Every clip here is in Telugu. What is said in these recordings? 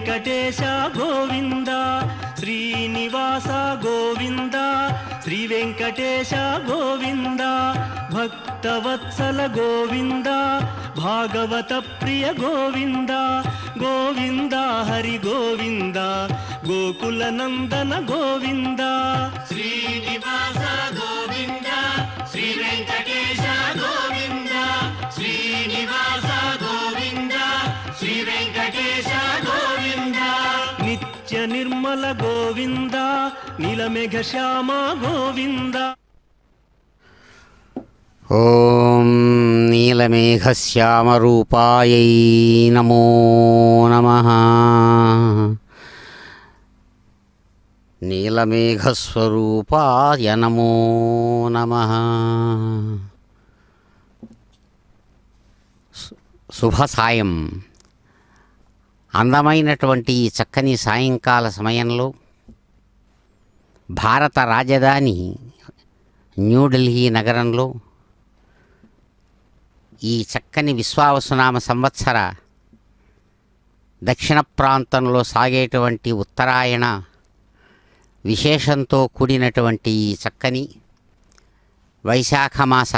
వెంకటేశ గోవింద, శ్రీనివాస గోవింద, శ్రీ వెంకటేశ గోవింద, భక్తవత్సల గోవింద, భాగవత ప్రియ గోవింద, గోవింద హరి గోవింద, గోకుల నందన గోవింద. శ్రీనివాస గోవింద, శ్రీ వెంకటేశ గోవింద, శ్రీనివాస గోవింద, శ్రీ వెంకటేశ గోవింద. నిత్య నిర్మల గోవింద, నీలమేఘ శ్యామ గోవింద. ఓం నీలమేఘశ్యామరూపాయై నమో నమః. నీలమేఘస్వరూపాయ నమో నమః. శుభ సాయం. అందమైనటువంటి ఈ చక్కని సాయంకాల సమయంలో భారత రాజధాని న్యూఢిల్లీ నగరంలో ఈ చక్కని విశ్వావసునామ సంవత్సర దక్షిణ ప్రాంతంలో సాగేటువంటి ఉత్తరాయణ విశేషంతో కూడినటువంటి ఈ చక్కని వైశాఖ మాస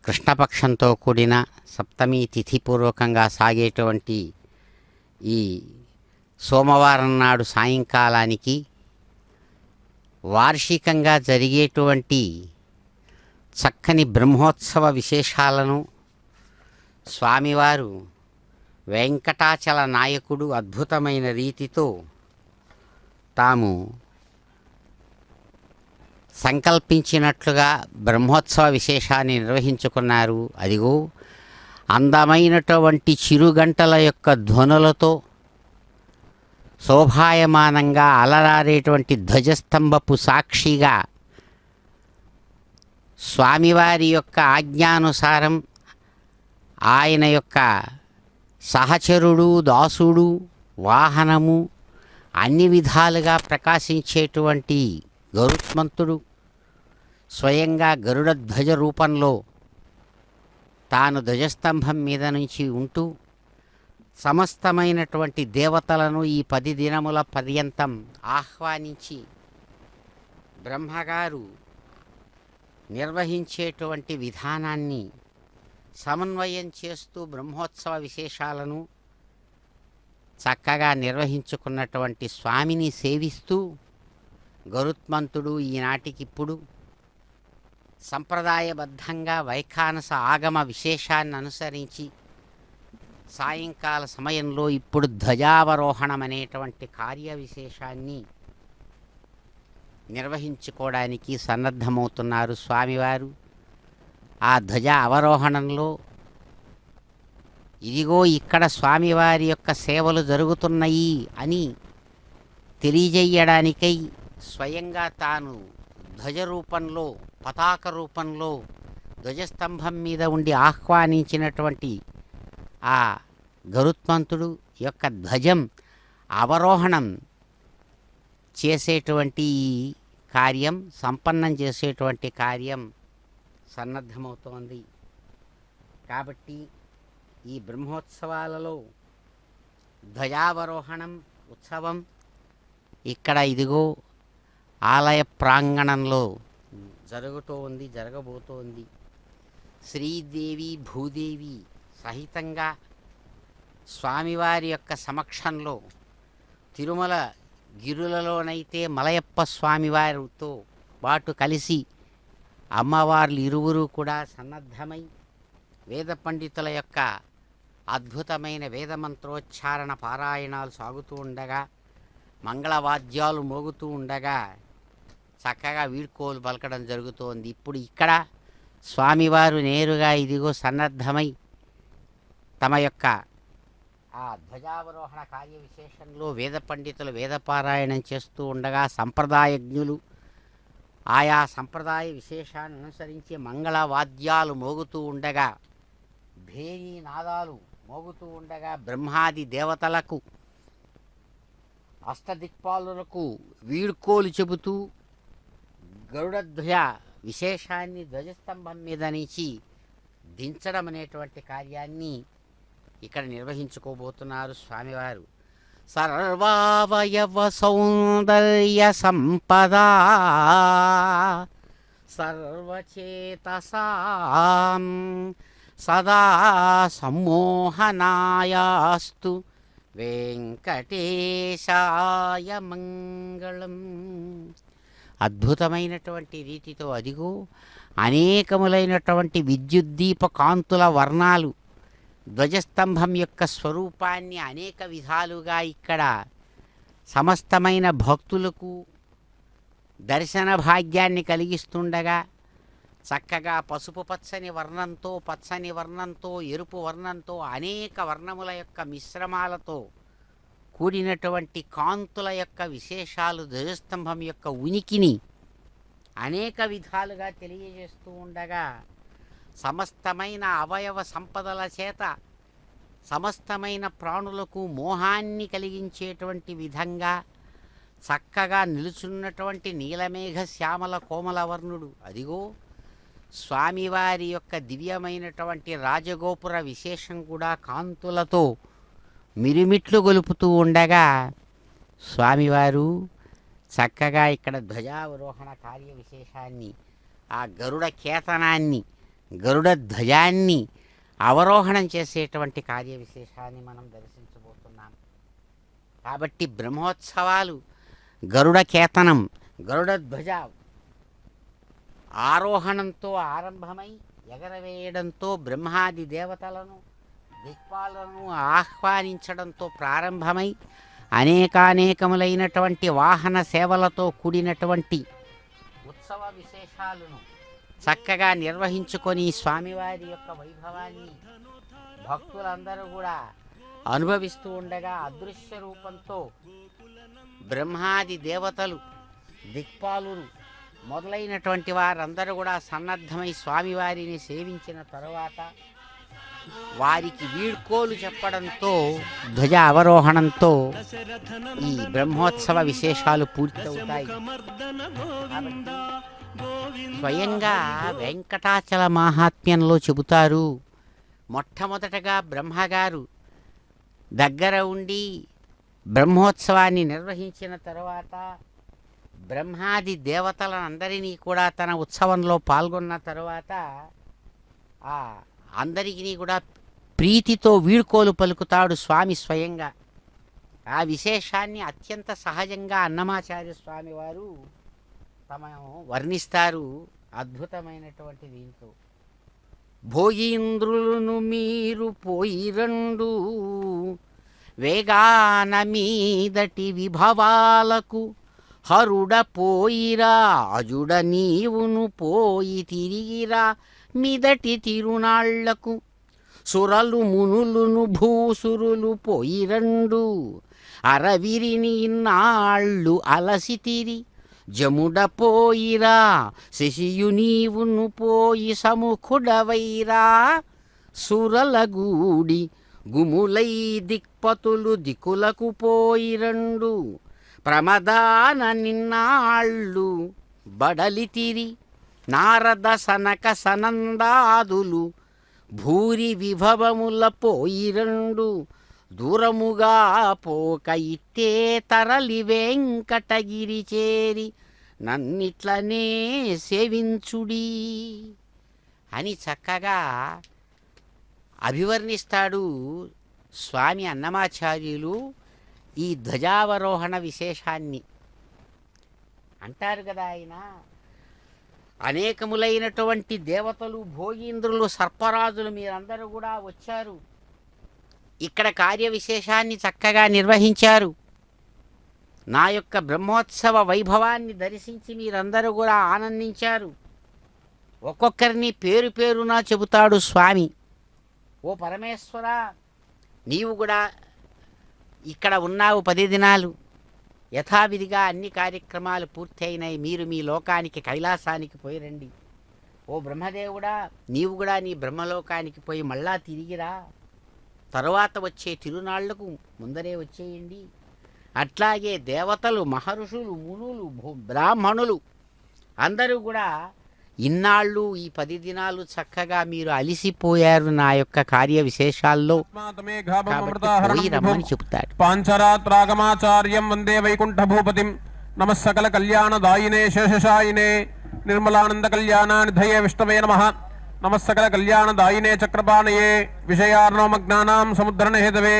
కృష్ణపక్షంతో కూడిన సప్తమి తిథిపూర్వకంగా సాగేటువంటి ఈ సోమవారం నాడు సాయంకాలానికి వార్షికంగా జరిగేటువంటి చక్కని బ్రహ్మోత్సవ విశేషాలను స్వామివారు వెంకటాచల నాయకుడు అద్భుతమైన రీతితో తాము సంకల్పించినట్లుగా బ్రహ్మోత్సవ విశేషాన్ని నిర్వహించుకున్నారు. అదిగో అందమైనటువంటి చిరుగంటల యొక్క ధ్వనులతో శోభాయమానంగా అలరారేటువంటి ధ్వజస్తంభపు సాక్షిగా స్వామివారి యొక్క ఆజ్ఞానుసారం ఆయన యొక్క సహచరుడు, దాసుడు, వాహనము అన్ని విధాలుగా ప్రకాశించేటువంటి గరుత్మంతుడు స్వయంగా గరుడ ధ్వజ రూపంలో తాను ధ్వజస్తంభం మీద నుంచి ఉంటూ సమస్తమైనటువంటి దేవతలను ఈ 10 దినముల పర్యంతం ఆహ్వానించి బ్రహ్మగారు నిర్వహించేటువంటి విధానాన్ని సమన్వయం చేస్తూ బ్రహ్మోత్సవ విశేషాలను చక్కగా నిర్వహించుకున్నటువంటి స్వామిని సేవిస్తూ గరుత్మంతుడు ఈనాటికిప్పుడు సంప్రదాయబద్ధంగా వైఖానస ఆగమ విశేషాన్ని అనుసరించి సాయంకాల సమయంలో ఇప్పుడు ధ్వజావరోహణం అనేటువంటి కార్య విశేషాన్ని నిర్వహించుకోవడానికి సన్నద్ధమవుతున్నారు స్వామివారు. ఆ ధ్వజ అవరోహణంలో ఇదిగో ఇక్కడ స్వామివారి యొక్క సేవలు జరుగుతున్నాయి అని తెలియజేయడానికై స్వయంగా తాను ధ్వజ రూపంలో, పతాక రూపంలో ధ్వజస్తంభం మీద ఉండి ఆహ్వానించినటువంటి ఆ గరుత్మంతుడు యొక్క ధ్వజం అవరోహణం చేసేటువంటి కార్యం, సంపన్నం చేసేటువంటి కార్యం సన్నద్ధమవుతోంది. కాబట్టి ఈ బ్రహ్మోత్సవాలలో ధ్వజావరోహణం ఉత్సవం ఇక్కడ ఇదిగో ఆలయ ప్రాంగణంలో జరగబోతోంది. శ్రీదేవి భూదేవి సహితంగా స్వామివారి యొక్క సమక్షంలో తిరుమల గిరులలోనైతే మలయప్ప స్వామివారితో పాటు కలిసి అమ్మవార్లు ఇరువురు కూడా సన్నద్ధమై వేద పండితుల యొక్క అద్భుతమైన వేదమంత్రోచ్చారణ పారాయణాలు సాగుతూ ఉండగా, మంగళవాద్యాలు మోగుతూ ఉండగా చక్కగా వీడ్కోలు పలకడం జరుగుతోంది. ఇప్పుడు ఇక్కడ స్వామివారు నేరుగా ఇదిగో సన్నద్ధమై తమ యొక్క ఆ ధ్వజావరోహణ కార్య విశేషంలో వేద పండితులు వేదపారాయణం చేస్తూ ఉండగా, సంప్రదాయజ్ఞులు ఆయా సంప్రదాయ విశేషాన్ని అనుసరించి మంగళవాద్యాలు మోగుతూ ఉండగా, భేరీ నాదాలు మోగుతూ ఉండగా, బ్రహ్మాది దేవతలకు అష్టదిక్పాలులకు వీడ్కోలు చెబుతూ గరుడధ్వజ విశేషాన్ని ధ్వజస్తంభం మీద నుంచి దించడం అనేటువంటి కార్యాన్ని ఇక్కడ నిర్వహించుకోబోతున్నారు స్వామివారు. సర్వావయవ సౌందర్య సంపదా సర్వచేతసాం సదా సమ్మోహనాయాస్తు వెంకటేశాయ మంగళం. అద్భుతమైనటువంటి రీతితో అదిగో అనేకములైనటువంటి విద్యుద్దీప కాంతుల వర్ణాలు ధ్వజస్తంభం యొక్క స్వరూపాన్ని అనేక విధాలుగా ఇక్కడ సమస్తమైన భక్తులకు దర్శన భాగ్యాన్ని కలిగిస్తుండగా చక్కగా పసుపు పచ్చని వర్ణంతో ఎరుపు వర్ణంతో అనేక వర్ణముల యొక్క మిశ్రమాలతో కూడినటువంటి కాంతుల యొక్క విశేషాలు ధ్వజస్తంభం యొక్క ఉనికిని అనేక విధాలుగా తెలియజేస్తూ ఉండగా సమస్తమైన అవయవ సంపదల చేత సమస్తమైన ప్రాణులకు మోహాన్ని కలిగించేటువంటి విధంగా చక్కగా నిలుచున్నటువంటి నీలమేఘ శ్యామల కోమలవర్ణుడు అదిగో స్వామివారి యొక్క దివ్యమైనటువంటి రాజగోపుర విశేషం కూడా కాంతులతో మిరుమిట్లు గొలుపుతూ ఉండగా స్వామివారు చక్కగా ఇక్కడ ధ్వజావరోహణ కార్య విశేషాన్ని ఆ గరుడ కేతనాన్ని గరుడ ధ్వజాన్ని అవరోహణం చేసేటువంటి కార్య విశేషాన్ని మనం దర్శించబోతున్నాం. కాబట్టి బ్రహ్మోత్సవాలు గరుడ కేతనం గరుడ ధ్వజ ఆరోహణంతో ఆరంభమై ఎగరవేయడంతో బ్రహ్మాది దేవతలను దిక్పాలను ఆహ్వానించడంతో ప్రారంభమై అనేకానేకములైనటువంటి వాహన సేవలతో కూడినటువంటి ఉత్సవ విశేషాలను చక్కగా నిర్వహించుకొని స్వామివారి యొక్క వైభవాన్ని భక్తులందరూ కూడా అనుభవిస్తూ ఉండగా అదృశ్య రూపంతో బ్రహ్మాది దేవతలు దిక్పాలురు మొదలైనటువంటి వారందరూ కూడా సన్నద్ధమై స్వామివారిని సేవించిన తరువాత వారికి వీడ్కోలు చెప్పడంతో ధ్వజ అవరోహణంతో ఈ బ్రహ్మోత్సవ విశేషాలు పూర్తవుతాయి. స్వయంగా వెంకటాచల మహాత్మ్యంలో చెబుతారు, మొట్టమొదటగా బ్రహ్మగారు దగ్గర ఉండి బ్రహ్మోత్సవాన్ని నిర్వహించిన తర్వాత బ్రహ్మాది దేవతలందరినీ కూడా తన ఉత్సవంలో పాల్గొన్న తరువాత అందరికీ కూడా ప్రీతితో వీడ్కోలు పలుకుతాడు స్వామి స్వయంగా. ఆ విశేషాన్ని అత్యంత సహజంగా అన్నమాచార్య స్వామి వారు వర్ణిస్తారు అద్భుతమైనటువంటి దీంతో. భోగీంద్రులను మీరు పోయిరండు వేగాన మీదటి విభవాలకు హరుడ పోయిరా అజుడ నీవును పోయి తిరిగిరా మిదటి తిరునాళ్లకు సురలు మునులును భూసురులు పోయిరండు అరవిరిని ఇన్నాళ్ళు అలసితిరి జముడ పోయిరా శశియు నీవును పోయి సముఖుడవైరా సురలగూడి గుములై దిక్పతులు దిక్కులకు పోయిరండు ప్రమదాన నిన్నాళ్ళు బడలితిరి నారద సనక సనందాదులు భూరి విభవముల పోయిరండు దూరముగా పోక ఇట్టే తరలి వెంకటగిరి చేరి నన్నిట్లనే సేవించుడి అని చక్కగా అభివర్ణిస్తాడు స్వామి అన్నమాచార్యులు. ఈ ధ్వజావరోహణ విశేషాన్ని అంటారు కదా ఆయన, అనేకములైనటువంటి దేవతలు భోగీంద్రులు సర్పరాజులు మీరందరూ కూడా వచ్చారు, ఇక్కడ కార్య విశేషాన్ని చక్కగా నిర్వహించారు, నా యొక్క బ్రహ్మోత్సవ వైభవాన్ని దర్శించి మీరందరూ కూడా ఆనందించారు. ఒక్కొక్కరిని పేరు పేరున చెబుతాడు స్వామి. ఓ పరమేశ్వర, నీవు కూడా ఇక్కడ ఉన్నావు 10 దినాలు, యథావిధిగా అన్ని కార్యక్రమాలు పూర్తి అయినాయి, మీరు మీ లోకానికి కైలాసానికి పోయి రండి. ఓ బ్రహ్మదేవుడా, నీవు కూడా నీ బ్రహ్మలోకానికి పోయి మళ్ళా తిరిగిరా, తరువాత వచ్చే తిరునాళ్లకు ముందరే వచ్చేయండి. అట్లాగే దేవతలు మహర్షులు మునులు బ్రాహ్మణులు అందరూ కూడా ఇన్నాళ్ళు ఈ 10 దినాలు చక్కగా మీరు అలిసిపోయారు నా యొక్క కార్య విశేషాల్లో, కాబట్టి పోయి రమ్మని చెబుతాడు. పాంచరాత్రాగమాచార్యం వందే వైకుంఠ భూపతిం నమః సకల కళ్యాణదాయినే శేషశాయినే నిర్మలానంద కళ్యాణానిధయే విష్ణవే నమః నమః సకల కళ్యాణదాయినే చక్రపాణయే విషయార్ణవమజ్ఞానాం సముద్రణ హేతవే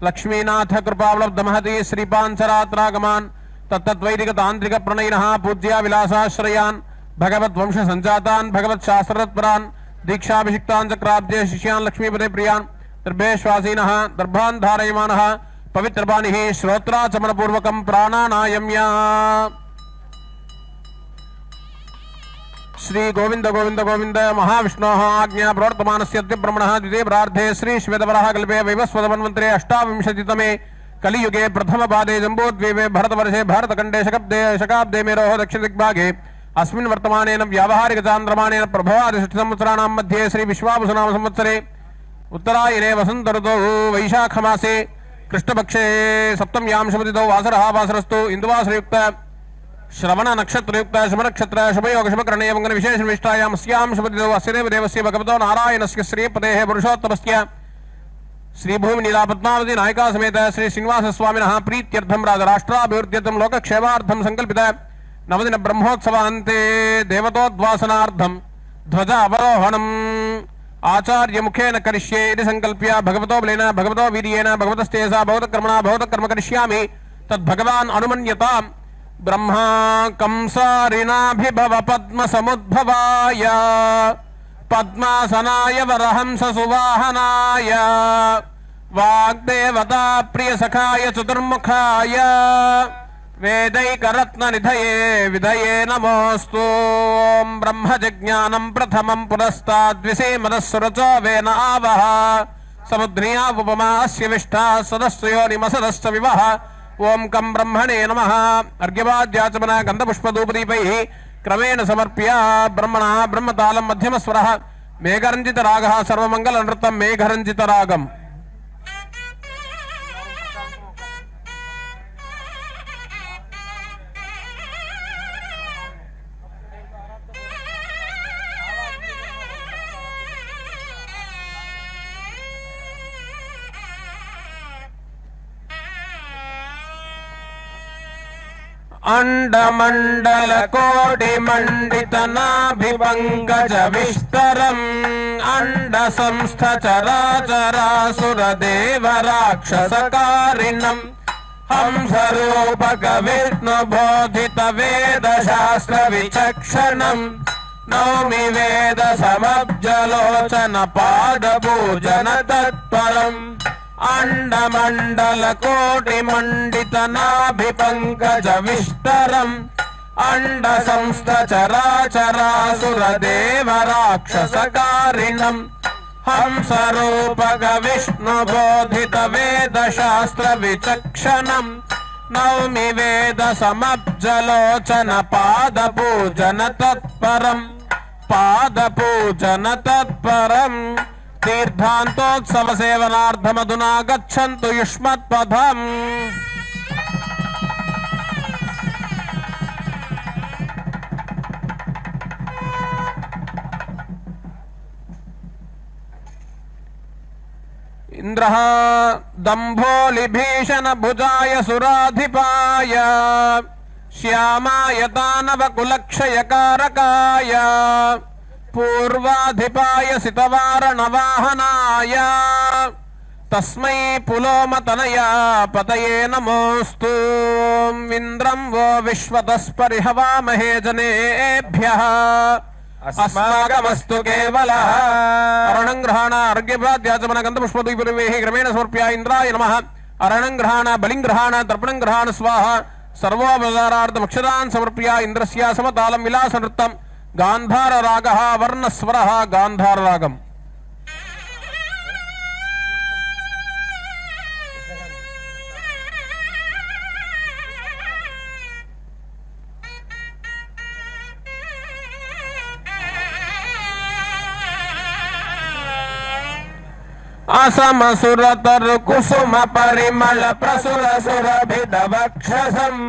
లక్ష్మీనాథ కృపావలబ్ధమహతి శ్రీపాంచరాత్రాగమాన్ తత్తద్వైదిక తాంత్రిక ప్రణయినః పూజ్య విలాసాశ్రయాన్ భగవద్వంశ సంజాతాన్ భగవత్శాస్త్రతత్పరాన్ దీక్షాభిషిక్తాన్ చక్రాబ్జే శిష్యాన్ లక్ష్మీపదే ప్రియాన్ దర్భేశ్వాసీనః దర్భాన్ ధారయమానః పవిత్రపాణిః శ్రోత్రాచమనపూర్వకం ప్రాణానాయమ్య. శ్రీ గోవింద గోవింద గోవింద మహావిష్ణోః ఆజ్ఞా ప్రవర్తమానస్య బ్రహ్మణः ద్వితీయ ప్రార్థే శ్రీ శ్వేతవరాహ కల్పే వైవస్వతమన్వంతరే అష్టావింశతితమే కలియుగే ప్రథమ పాదే జంబూద్वीपे भरतवर्षे भारतखण्डे शकाब्दे मेरोः दक्षिणदिग्भागे अस्मिन् वर्तमानेन व्यावहारिकचान्द्रमानेन प्रभवादिषष्टिसंवत्सराणां मध्ये श्री विश्वावसुनाम संवत्सरे उत्तरायणे वसन्त ऋतौ वैशाखमासे कृष्णपक्षे सप्तम्यां शुभतिथौ वासरः वासरस्तु इन्दुवासरयुक्त श्रवण नक्षत्रयुक्त शुभनक्षत्र शुभयोग शुभकरणे मंगल विशेष विशिष्टायां अस्यां शुभतिथौ अस्यदेव देवस्य भगवतो नारायणस्य श्रीपतेः पुरुषोत्तमस्य श्री भूमि नीला पद्मावती नायिका समेत श्री श्रीनिवास स्वामिनः प्रीत्यर्थं राष्ट्राभिवृद्ध्यर्थं लोकक्षेमार्थं संकल्पित नवदिन ब्रह्मोत्सवान्ते देवतोद्वासनार्थं ध्वज अवरोहणम् आचार्य मुखेन करिष्ये इति संकल्प्य भगवतो बलेन भगवतो वीर्येण भगवतस्तेजसा भगवतकर्मणा भगवतकर्म करिष्यामि तद्भगवान् अनुमन्यताम्. ब्रह्मा कंसारिणाभिभव पद्मसमुद्भवाय पद्मासनाय वरहंस सुवाहनाय वाग्देवता प्रियसखाय चतुर्मुखाय वेदैकरत्ननिधये विधये नमोऽस्तु. ब्रह्मजज्ञानं प्रथमं पुरस्ताद्विसेमदस्सुरचो वेन आवः समुद्रिया उपमा अस्य विष्ठा सदस्योनिमसदश्च विवः. ओं कं ब्रह्मणे नमः. अर्घ्यवाद्याचमन गन्धपुष्पधूपदीपैः क्रमेण समर्प्य ब्रह्मणः ब्रह्मतालं मध्यमस्वरः मेघरञ्जितरागः सर्वमङ्गलनृत्तं मेघरञ्जितरागम्. अंडमंडल कोटि मंडित नाभिपंकज विस्तरम् अंड संस्थ चराचरासुर देव राक्षसकारिणम् हंसरूपक विष्णु बोधित वेद शास्त्र विचक्षणम् नौमि वेद समब्जलोचन पाद पूजन तत्परम् अंडमंडल कोटि मंडित नाभिपंकज विस्तरम् अंड संस्थ चराचरासुर देव राक्षसकारिणम् हंसरूपक विष्णु बोधित वेद शास्त्र विचक्षणम् नौमि वेद समब्जलोचन पाद पूजन तत्परम् तीर्थान्तोत्सव सेवनार्थमधुना गच्छन्तु युष्मत्पथम्. इंद्रः दम्भोलिभीषण भुजाय सुराधिपाय श्यामाय दानवकुलक्षयकारकाय पूर्वाधिपाय सितवारणवाहनाय तस्मै पुलोमतनया पतये नमोऽस्तु. इन्द्रं वो विश्वतस्परिहवामहे जनेभ्यः अस्माकमस्तु केवलः. अरणं ग्रहाण अर्घ्यपाद्याचमन गन्धपुष्पद्वीपरिवेः क्रमेण समर्प्य इन्द्राय नमः. अरणं ग्रहाण बलिं ग्रहाण तर्पणं ग्रहाण स्वाहा. सर्वोपचारार्थमक्षरान् समर्प्य इन्द्रस्य समतालं विलासनृत्तं गांधार रागः वर्णस्वरः गांधार रागम्. असम सुरतर कुसुम परिमल प्रसुर सुरभिद वक्षसम्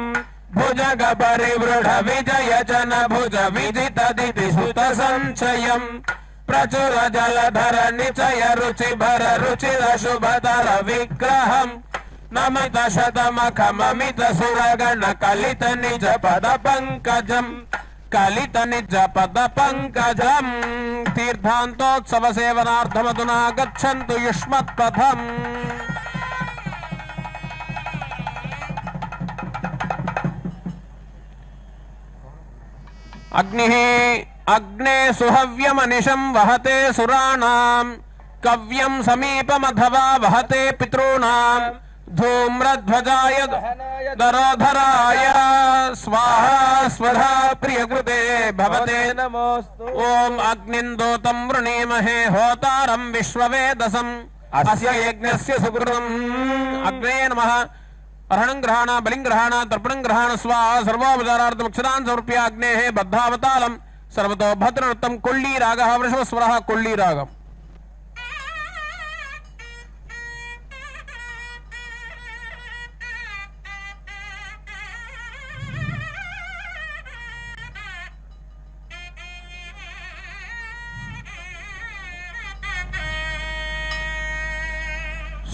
भुजग परिवृढ विजय जन भुज विजित दिति सुत संचयम् प्रचुर जलधर निचय रुचि भर रुचिर शुभधर विग्रहम् नमित शतमखममित सुरगण कलित निज पद पंकजम् कलित निज पद पंकजम् तीर्थान्तोत्सव सेवनार्थमधुना गच्छन्तु युष्मत्पथम् अग्निः अग्ने सुहव्यमनिशं वहते सुराणाम् कव्यं समीपमथवा वहते पितॄणाम् धूम्रध्वजाय दरोधराय स्वाहा स्वधा प्रियकृते भवते नमोस्तु ओम अग्निन्दोतं वृणीमहे होतारं विश्ववेदसम् अस्य यज्ञस्य सुकृतम् अग्ने नमः अर्हणं ग्रहाण बलिं ग्रहाण तर्पणं ग्रहाण स्वाहा सर्वोपचारार्थम् अक्षरान् समर्प्य अग्नेः बद्धावतालं सर्वतो भद्रनृत्तं कोल्ली रागः वृषभस्वरः कोल्ली रागम्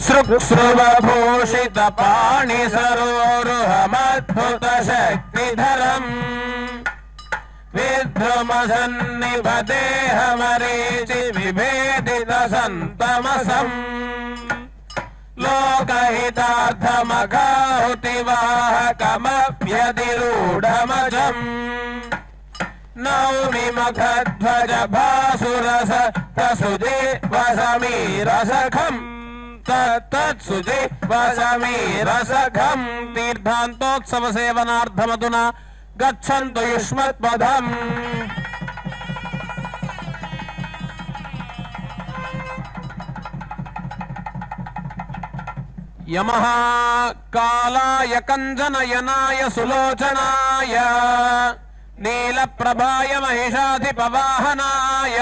सृक्स्रुवभूषित पाणि सरोरुहमद्भुत शक्तिधरम् विध्रुमसन्निभ देहमरीचि विभेदित सन्तमसम् लोकहितार्थमगाहुतिवाहकमभ्यतिरूढमजम् नौमि मखध्वज भासुरस तसुजे वसमीरसखम् तत्सुजे वसमीरसखम् तीर्थान्तोत्सव सेवनार्थमधुना गच्छन्तु युष्मत्पदम् यमः कालाय कञ्जनयनाय सुलोचनाय नीलप्रभाय महिषाधिपवाहनाय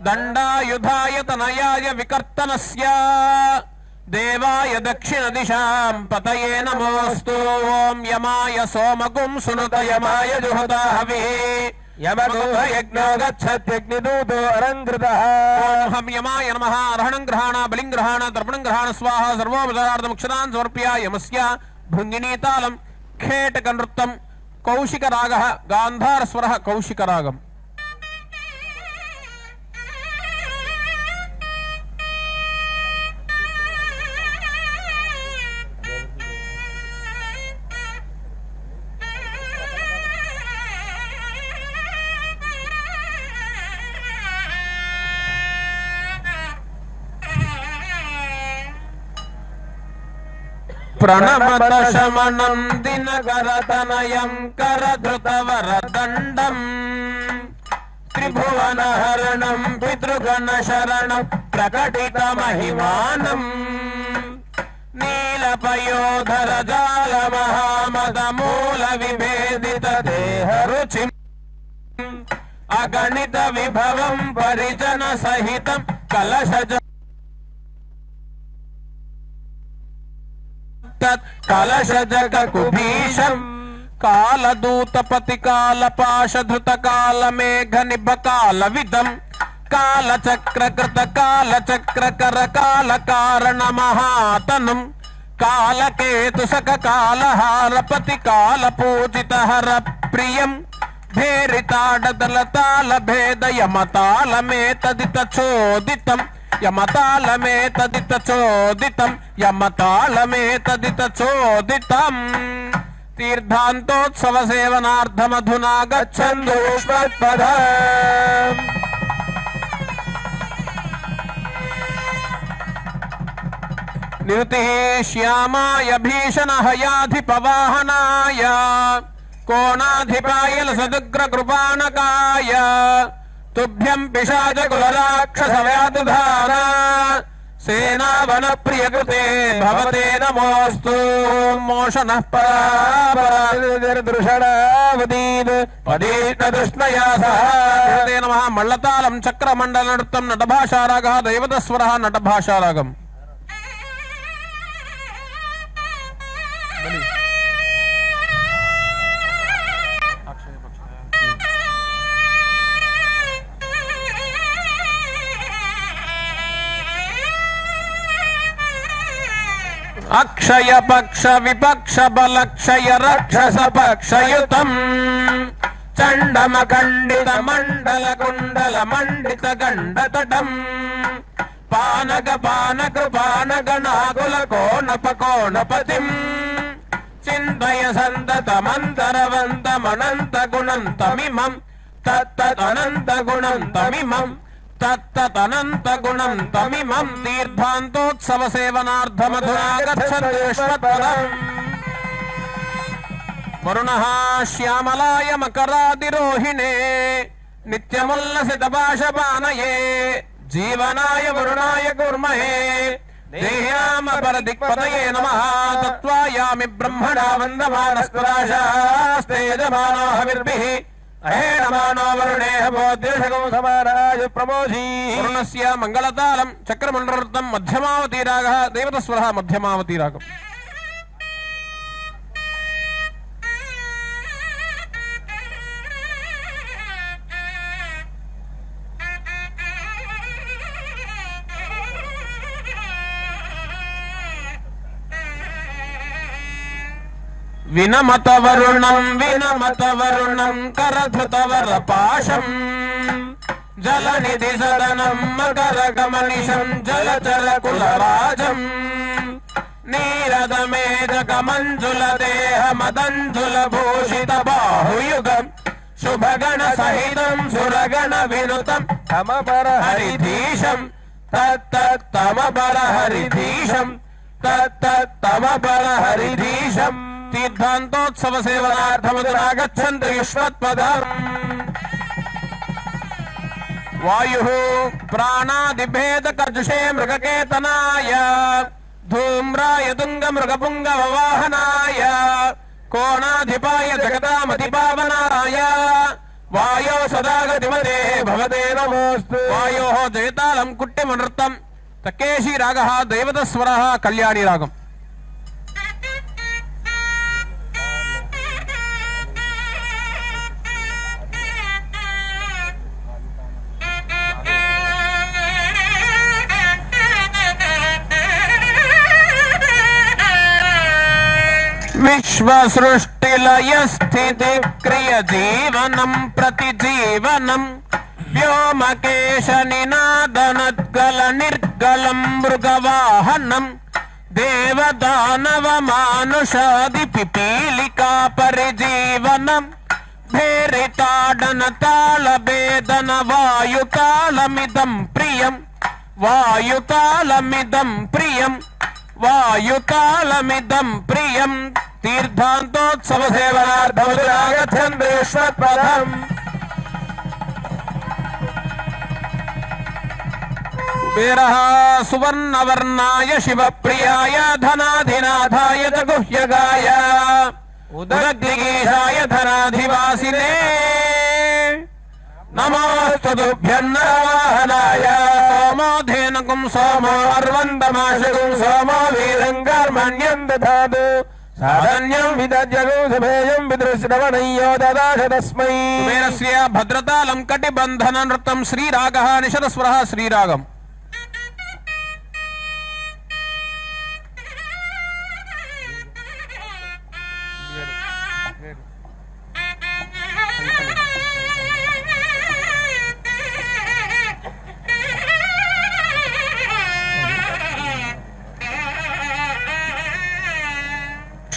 दण्डायुधाय तनयाय विकर्तनस्य देवाय दक्षिणदिशां पतये नमोऽस्तु ॐ यमाय सोमगुं सुनुत यमाय जुहुता हविः यमगुह यज्ञो गच्छत्यग्निदूतो अरङ्कृतः ॐ हम यमाय नमः अर्हणं ग्रहाण बलिं ग्रहाण तर्पणं ग्रहाण स्वाहा सर्वोपचारार्थम् अक्षरान् समर्प्य यमस्य भृङ्गिणीतालं खेटकनृत्तं कौशिकरागः गान्धारस्वरः कौशिकरागम् प्रणमत शमनं दिनकरतनयं करधृतवरदण्डम् त्रिभुवनहरणं पितृगणशरणं प्रकटितमहिमानम् नीलपयोधरजालमहामदमूलविभेदितदेहरुचिम् अगणितविभवं परिजनसहितं कलशज कलशजगकुभीशम् कालदूतपति कालपाशधृत कालमेघनिभ कालविदम् कालचक्रकृत कालचक्रकर कालकारणमहातनुम् कालकेतुसक कालहारपति कालपूजित हरप्रियम् भेरिताडदलतालभेद यमतालमेतदितचोदितम् यमतालमेतदितचोदितं यमतालमेतदितचोदितम् तीर्थान्तोत्सव सेवनार्थमधुना गच्छन्तु युष्मत्पदम् निरुतिः श्यामाय भीषणहयाधिपवाहनाय कोणाधिपाय लसदुग्रकृपाणकाय तुभ्यं पिशाचकुलराक्षसव्याधुधारा सेनावनप्रियकृते भवते नमोऽस्तु मोषणः परापरादृषणावदीन् पदीतदृष्णया सह ते नमः मल्लतालं चक्रमण्डलनृत्तं नटभाषारागः दैवतस्वरः नटभाषारागम् అక్షయ పక్ష విపక్ష బలక్షయ రక్షస పక్షయుతం చండమ ఖండిత మండల కుండల మండిత గండతటం పానక పానక పానక నాగుల కోణపతిం చింతయ సంతతమంతరవంతమనంత గుణంతమిమం తత్తదనంతగుణంతమిమం తత్తదనంతగుణంతమిమం తీర్థాంతోత్సవ సేవనార్థమధునా గచ్చతు యుష్మత్పదం వరుణః శ్యామలాయ మకరాదిరోహిణే నిత్యముల్లసిత పాశపానయే జీవనాయ వరుణాయ కుర్మహే దేహ్యామ పరదిక్పతయే నమః తత్వాయామి బ్రహ్మణా వందమానస్పరాశాస్తేజమానో హవిర్భిః అహేణమానో వరుణేహ బోధ్యషగం సమారాయ ప్రమోధీ వరుణస్య మంగళతాళం చక్రమండలవృత్తం మధ్యమావతీ రాగః దేవతస్వరః మధ్యమావతీ రాగం. వినమత వరుణం కరధృతవర పాశం జలనిధి సదనం మకర గమనిషం జలచర కులరాజం నీరదమేధక మంజుల దేహ మదంజుల భూషిత బాహుయుగం శుభగణ సహితం సురగణ వినుతం తమపర హరిధీశం తమపర హరిధీశం తమపర హరిధీశం తీర్థాంతోత్సవ సేవనార్థమధునా గచ్చन्तు యుష్మత్పదం. వాయుః ప్రాణాదిభేదకర్జుషే మృగకేతనాయ ధూమ్రాయ తుంగమృగపుంగవవాహనాయ కోణాధిపాయ జగతామతిపావనాయ వాయో సదాగతిమతే భవతే నమోస్తు. వాయోః జయతాళం కుట్టిమనృత్తం తకేశీ రాగः దైవతస్వరः కళ్యాణి రాగం. విశ్వసృష్టిలయ స్థితి క్రియ జీవనం ప్రతిజీవనం వ్యోమకేశ నినాదనద్గల నిర్గలం మృగవాహనం దేవదానవ మానుషాది పిపీలికా పరిజీవనం భేరితాడన తాళభేదన వాయుతాళమిదం ప్రియం వాయుతాళమిదం ప్రియం వాయుతాళమిదం ప్రియం తీర్థాంతోత్సవ సేవనార్థమధునా గచ్చन्तు యుష్మత్పదం. కుబేరః సువర్ణవర్ణాయ శివప్రియాయ ధనాధినాథాయ చ గుహ్యగాయ ఉదగ్నిగీషాయ ధనాధివాసినే నమోస్తు తుభ్యన్నవాహనాయ సోమోధేనకుం సోమో అర్వందమాశకుం సోమో వీరం కర్మణ్యం దధాతు సాధన్యం విదజ్జగం శుభేయం విదృశ్రవణయ్యో దదాశ తస్మై. కుబేరస్య భద్రతాళం కటిబంధన నృత్తం శ్రీరాగः నిషదస్వరः శ్రీరాగం.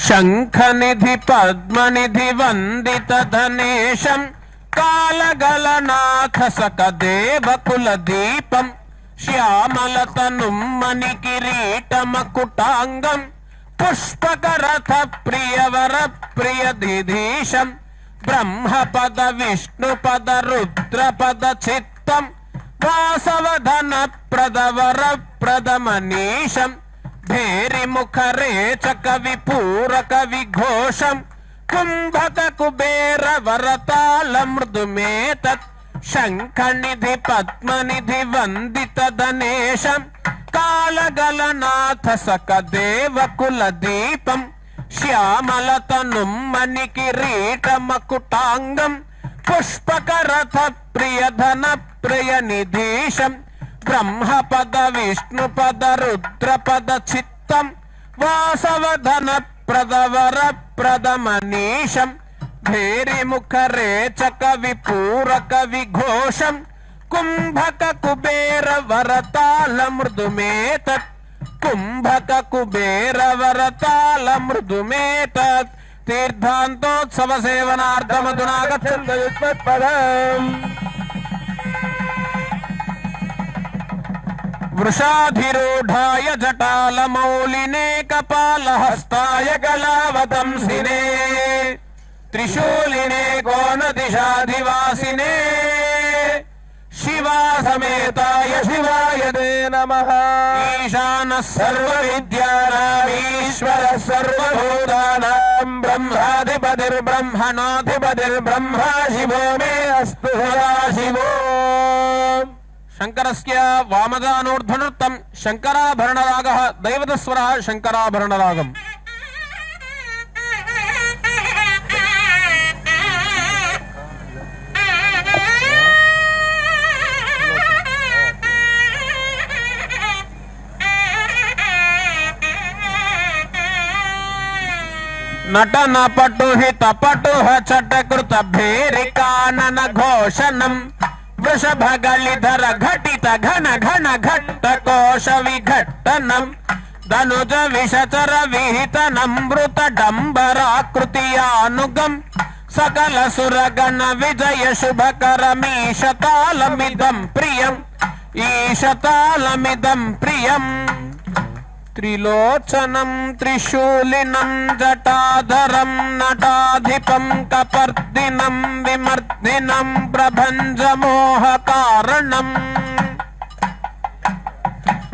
శంఖనిధి పద్మనిధి వందిత ధనేశం కాలగలనాథ సకదేవకుల దీపం శ్యామలతనుం మణి కిరీటమకుటాంగం పుష్పకరథ ప్రియవర ప్రియదిధీశం బ్రహ్మపద విష్ణుపద రుద్రపద చిత్తం వాసవధన ప్రదవర ప్రదమనీశం భేరిముఖరేచక విపూరక విఘోషం కుంభక కుబేర వరతాళ మృదుమేతత్ శంఖనిధి పద్మనిధి వందిత ధనేశం కాళగలనాథ సకదేవకుల దీపం శ్యామలతనుం మణి కిరీటమకుటాంగం పుష్పకరథ ప్రియధన ప్రియనిధీశం బ్రహ్మపద విష్ణుపద రుద్రపద చిత్తం వాసవధన ప్రదవర ప్రదమనీశం భేరి ముఖరేచక విపూరక విఘోషం కుంభక కుబేర వరతాళ మృదుమేతత్ కుంభక కుబేర వరతాళ మృదుమేతత్ తీర్థాంతోత్సవ సేవనార్థమధునా గచ్చन्तు యుష్మత్పదం వృషాధిరూఢాయ జటాలమౌలినే కపాలహస్తాయ గళావతంసినే త్రిశూలినే కోనదిశాధివాసినే శివాసమేతాయ శివాయ తే నమః ఈశానః సర్వవిద్యానామీశ్వరః సర్వభూతానాం బ్రహ్మాధిపతిర్బ్రహ్మణోధిపతిర్బ్రహ్మా శివో మే అస్తు సదాశివో శంకరస్య వామదానూర్ధ్వనృత్తం శంకరాభరణరాగः దైవతస్వరः శంకరాభరణరాగం. నటన పటుహిత పటుహ చటకృత భేరికానన ఘోషణం వృషభగళిధర ఘటిత ఘన ఘన ఘట్ట కోశ విఘట్టనం ధనుజ విషచర విహిత నమృత డంబరాకృతియానుగం సకల సురగణ విజయ శుభకరమీశతాళమిదం ప్రియం ఈశతాళమిదం ప్రియం త్రిలోచనం త్రిశూలినం జటాధరం నటాధిపం కపర్దినం విమర్దినం ప్రభంజమోహకారణం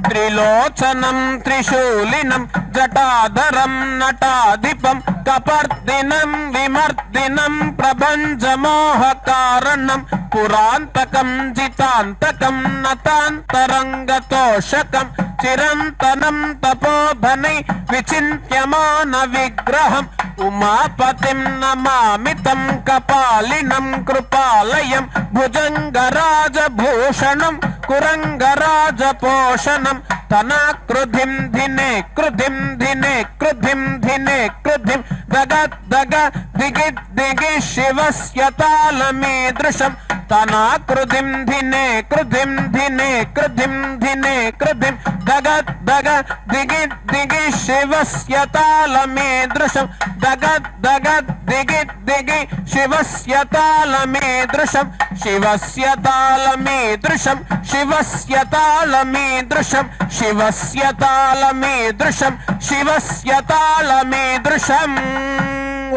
త్రిలోచనం త్రిశూలినం జటాధరం నటాధిపం కపర్దినం విమర్దినం ప్రభంజమోహకారణం పురాంతకం జితాంతకం నతాంతరంగతోషకం చిరంతనం తపోధనై విచింత్యమాన విగ్రహం ఉమాపతిం నమామితం కపాలినం కృపాలయం భుజంగరాజభూషణం కురంగరాజపోషణం తనాకృధిం ధినే కృధిం ధినే కృధిం ధినే కృధిం దగద్దగ దిగిద్దిగి శివస్య తాళమీదృశం తనాకృధిం ధినే కృధిం ధినే కృధిం ధినే కృధిం దగద్దగ దిగిద్దిగి శివస్య తాళమీదృశం దగద్దగ దిగిద్దిగి శివస్య తాళమీదృశం శివస్య తాళమీదృశం శివస్య తాళమీదృశం శివస్య తాళమీదృశం శివస్య తాళమీదృశం.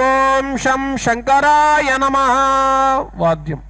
ఓం శం శంకరాయ నమః. వాద్యం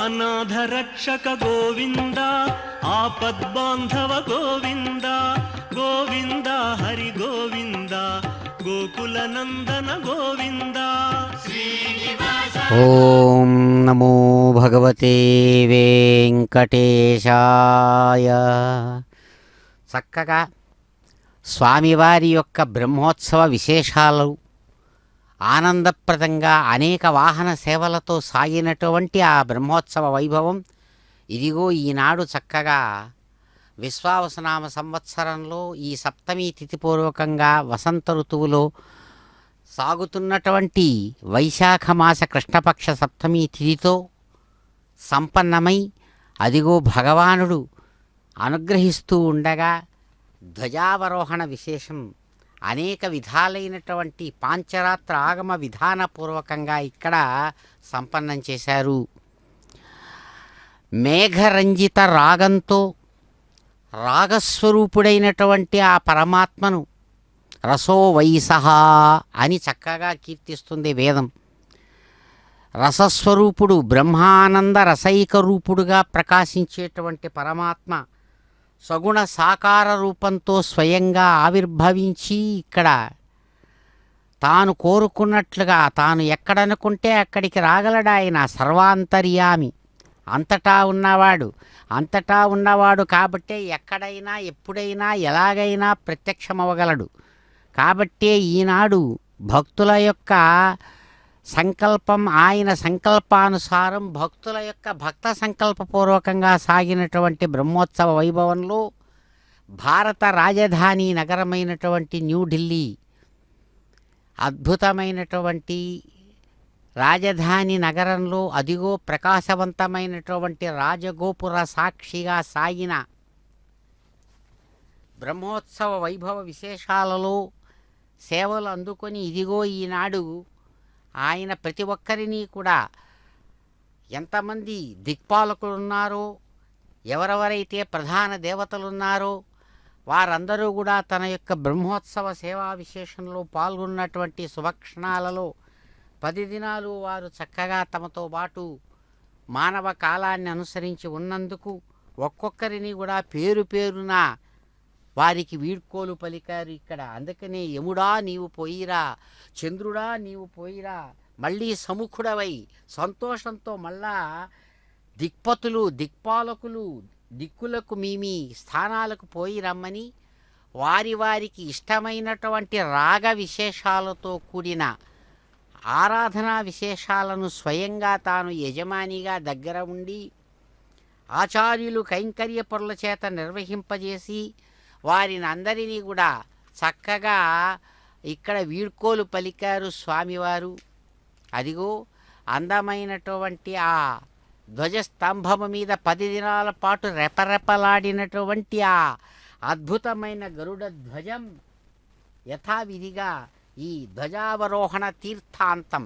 అనాథ రక్షక గోవింద ఆపద్బాంధవ గోవింద గోవింద హరి గోవింద గోకుల నందన గోవింద. ఓం నమో భగవతే వెంకటేశాయ. చక్కగా స్వామివారి యొక్క బ్రహ్మోత్సవ విశేషాలు ఆనందప్రదంగా అనేక వాహన సేవలతో సాగినటువంటి ఆ బ్రహ్మోత్సవ వైభవం ఇదిగో ఈనాడు చక్కగా విశ్వావసనామ సంవత్సరంలో ఈ సప్తమి తిథిపూర్వకంగా వసంత ఋతువులో సాగుతున్నటువంటి వైశాఖ మాస కృష్ణపక్ష సప్తమి తిథితో సంపన్నమై అదిగో భగవానుడు అనుగ్రహిస్తూ ఉండగా ధ్వజావరోహణ విశేషం అనేక విధాలైనటువంటి పాంచరాత్ర ఆగమ విధానపూర్వకంగా ఇక్కడ సంపన్నం చేశారు. మేఘరంజిత రాగంతో రాగస్వరూపుడైనటువంటి ఆ పరమాత్మను రసో వైసహ అని చక్కగా కీర్తిస్తుంది వేదం. రసస్వరూపుడు బ్రహ్మానంద రసైక రూపుడుగా ప్రకాశించేటువంటి పరమాత్మ సగుణ సాకార రూపంతో స్వయంగా ఆవిర్భవించి ఇక్కడ తాను కోరుకున్నట్లుగా తాను ఎక్కడనుకుంటే అక్కడికి రాగలడాయన సర్వాంతర్యామి, అంతటా ఉన్నవాడు కాబట్టే ఎక్కడైనా ఎప్పుడైనా ఎలాగైనా ప్రత్యక్షమవగలడు. కాబట్టే ఈనాడు భక్తుల యొక్క సంకల్పం, ఆయన సంకల్పానుసారం భక్తుల యొక్క భక్త సంకల్పపూర్వకంగా సాగినటువంటి బ్రహ్మోత్సవ వైభవంలో భారత రాజధాని నగరమైనటువంటి న్యూఢిల్లీ అద్భుతమైనటువంటి రాజధాని నగరంలో అదిగో ప్రకాశవంతమైనటువంటి రాజగోపుర సాక్షిగా సాగిన బ్రహ్మోత్సవ వైభవ విశేషాలలో సేవలు అందుకొని ఇదిగో ఈనాడు ఆయన ప్రతి ఒక్కరినీ కూడా ఎంతమంది దిక్పాలకులు ఉన్నారో, ఎవరెవరైతే ప్రధాన దేవతలున్నారో వారందరూ కూడా తన యొక్క బ్రహ్మోత్సవ సేవా విశేషంలో పాల్గొన్నటువంటి శుభక్షణాలలో 10 దినాలు వారు చక్కగా తమతో పాటు మానవ కాలాన్ని అనుసరించి ఉన్నందుకు ఒక్కొక్కరిని కూడా పేరు పేరున వారికి వీడ్కోలు పలికారు ఇక్కడ. అందుకనే యముడా నీవు పోయిరా, చంద్రుడా నీవు పోయిరా, మళ్ళీ సముఖుడవై సంతోషంతో మళ్ళా దిక్పతులు దిక్పాలకులు దిక్కులకు మీ స్థానాలకు పోయి రమ్మని వారికి ఇష్టమైనటువంటి రాగ విశేషాలతో కూడిన ఆరాధనా విశేషాలను స్వయంగా తాను యజమానిగా దగ్గర ఉండి ఆచార్యులు కైంకర్య పరుల చేత నిర్వహింపజేసి వారిని అందరినీ కూడా చక్కగా ఇక్కడ వీడ్కోలు పలికారు స్వామివారు. అదిగో అందమైనటువంటి ఆ ధ్వజస్తంభము మీద 10 దినాల పాటు రెపరెపలాడినటువంటి ఆ అద్భుతమైన గరుడ ధ్వజం యథావిధిగా ఈ ధ్వజావరోహణ తీర్థాంతం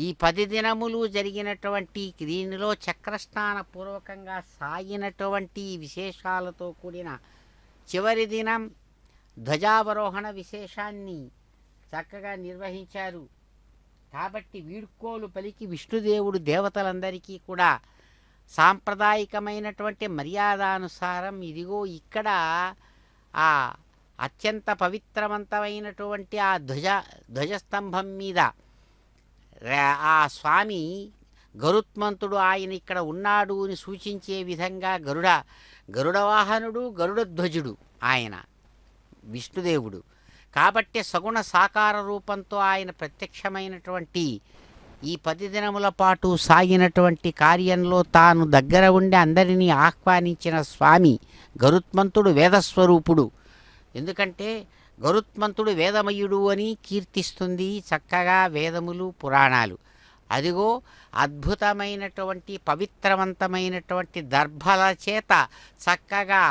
ఈ 10 దినములు జరిగినటువంటి దీనిలో చక్రస్నాన పూర్వకంగా సాగినటువంటి విశేషాలతో కూడిన చివరి దినం ధ్వజావరోహణ విశేషాన్ని చక్కగా నిర్వహించారు. కాబట్టి వీడ్కోలు పలికి విష్ణుదేవుడు దేవతలందరికీ కూడా సాంప్రదాయికమైనటువంటి మర్యాదానుసారం ఇదిగో ఇక్కడ ఆ అత్యంత పవిత్రవంతమైనటువంటి ఆ ధ్వజస్తంభం మీద ఆ స్వామి గరుత్మంతుడు ఆయన ఇక్కడ ఉన్నాడు అని సూచించే విధంగా గరుడ వాహనుడు గరుడధ్వజుడు ఆయన విష్ణుదేవుడు. కాబట్టి సగుణ సాకార రూపంతో ఆయన ప్రత్యక్షమైనటువంటి ఈ 10 దినముల పాటు సాగినటువంటి కార్యంలో తాను దగ్గర ఉండి అందరినీ ఆహ్వానించిన స్వామి గరుత్మంతుడు వేదస్వరూపుడు. ఎందుకంటే గరుత్మంతుడు వేదమయుడు అని కీర్తిస్తుంది చక్కగా వేదములు పురాణాలు. అదిగో అద్భుతమైనటువంటి పవిత్రవంతమైనటువంటి దర్భల చేత చక్కగా